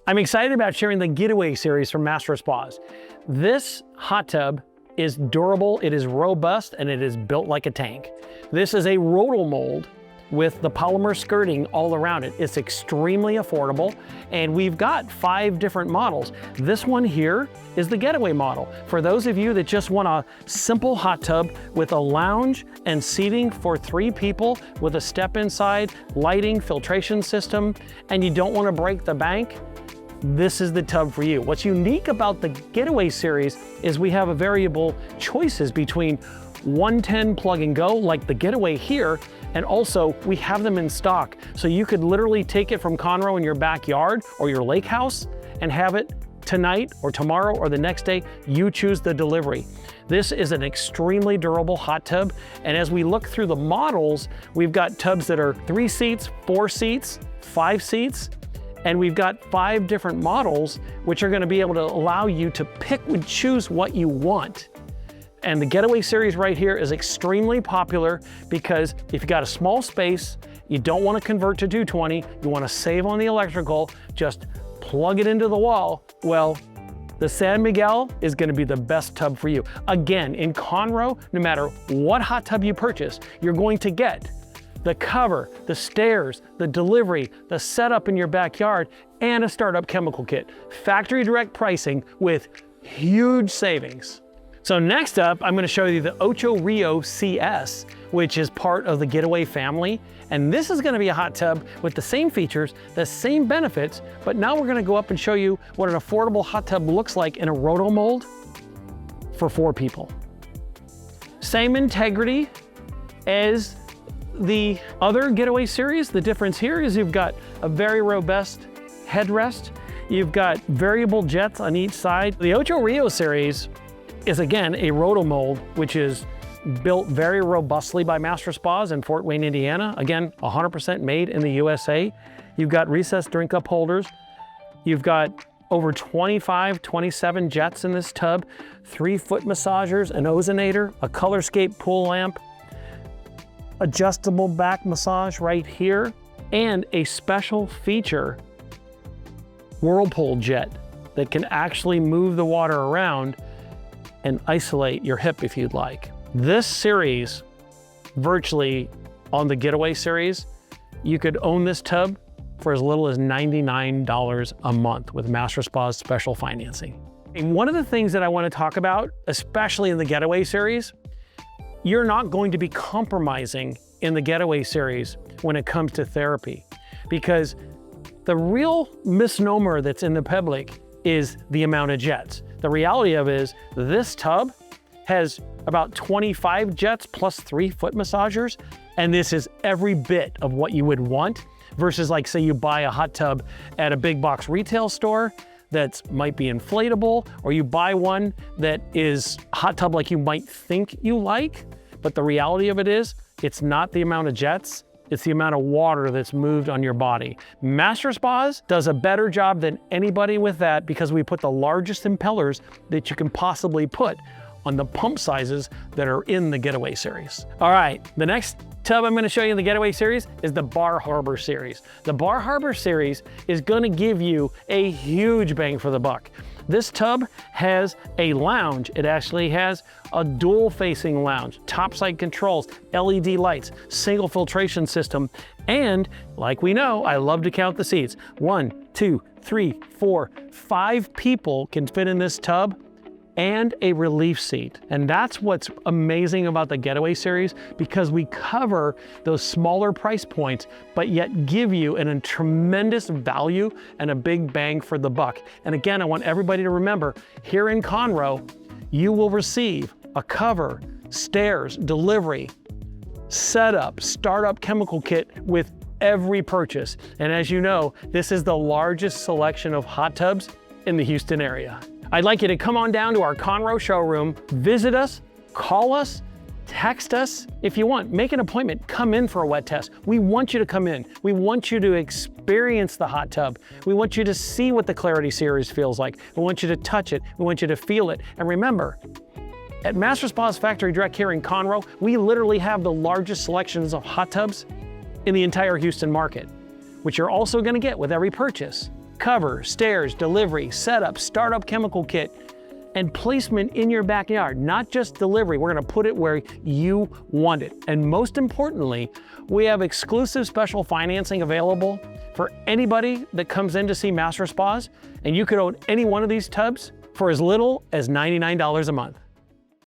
I'm excited about sharing the Getaway Series from MasterSpas. This hot tub is durable, it is robust, and it is built like a tank. This is a Roto-mold with the polymer skirting all around it. It's extremely affordable, and we've got 5 different models. This one here is the Getaway model. For those of you that just want a simple hot tub with a lounge and seating for 3 people with a step inside, lighting, filtration system, and you don't want to break the bank, this is the tub for you. What's unique about the Getaway Series is we have variable choices between 110 plug and go like the Getaway here, and also we have them in stock. So you could literally take it from Conroe in your backyard or your lake house and have it tonight or tomorrow or the next day. You choose the delivery. This is an extremely durable hot tub. And as we look through the models, we've got tubs that are 3 seats, 4 seats, 5 seats, and we've got 5 different models, which are gonna be able to allow you to pick and choose what you want. And the Getaway Series right here is extremely popular because if you got a small space, you don't want to convert to 220, you want to save on the electrical, just plug it into the wall. Well, the San Miguel is going to be the best tub for you. Again, in Conroe, no matter what hot tub you purchase, you're going to get the cover, the stairs, the delivery, the setup in your backyard, and a startup chemical kit. Factory direct pricing with huge savings. So next up, I'm going to show you the Ocho Rio CS, which is part of the Getaway family. And this is going to be a hot tub with the same features, the same benefits, but now we're going to go up and show you what an affordable hot tub looks like in a Roto-mold for 4 people. Same integrity as the other Getaway Series. The difference here is you've got a very robust headrest. You've got variable jets on each side. The Ocho Rio Series is again a Roto-mold, which is built very robustly by MasterSpas in Fort Wayne, Indiana. Again, 100% made in the USA. You've got recessed drink cup holders. You've got over 27 jets in this tub, 3 foot massagers, an ozonator, a colorscape pool lamp, adjustable back massage right here, and a special feature whirlpool jet that can actually move the water around and isolate your hip if you'd like. This series, virtually on the Getaway Series, you could own this tub for as little as $99 a month with MasterSpas special financing. And one of the things that I want to talk about, especially in the Getaway Series, you're not going to be compromising in the Getaway Series when it comes to therapy, because the real misnomer that's in the public is the amount of jets. The reality of it is this tub has about 25 jets plus 3 foot massagers, and this is every bit of what you would want versus, like, say you buy a hot tub at a big box retail store that might be inflatable, or you buy one that is a hot tub like you might think you like, but the reality of it is it's not the amount of jets, it's the amount of water that's moved on your body. MasterSpas does a better job than anybody with that because we put the largest impellers that you can possibly put on the pump sizes that are in the Getaway Series. All right, the next tub I'm gonna show you in the Getaway Series is the Bar Harbor Series. The Bar Harbor Series is gonna give you a huge bang for the buck. This tub has a lounge. It actually has a dual facing lounge, topside controls, LED lights, single filtration system, and like we know, I love to count the seats. 1, 2, 3, 4, 5 people can fit in this tub, and a relief seat. And that's what's amazing about the Getaway Series, because we cover those smaller price points, but yet give you a tremendous value and a big bang for the buck. And again, I want everybody to remember, here in Conroe, you will receive a cover, stairs, delivery, setup, startup chemical kit with every purchase. And as you know, this is the largest selection of hot tubs in the Houston area. I'd like you to come on down to our Conroe showroom, visit us, call us, text us if you want. Make an appointment, come in for a wet test. We want you to come in. We want you to experience the hot tub. We want you to see what the Clarity Series feels like. We want you to touch it. We want you to feel it. And remember, at MasterSpas Factory Direct here in Conroe, we literally have the largest selections of hot tubs in the entire Houston market, which you're also gonna get with every purchase. cover, stairs, delivery, setup, startup chemical kit, and placement in your backyard, not just delivery. We're gonna put it where you want it. And most importantly, we have exclusive special financing available for anybody that comes in to see MasterSpas, and you could own any one of these tubs for as little as $99 a month.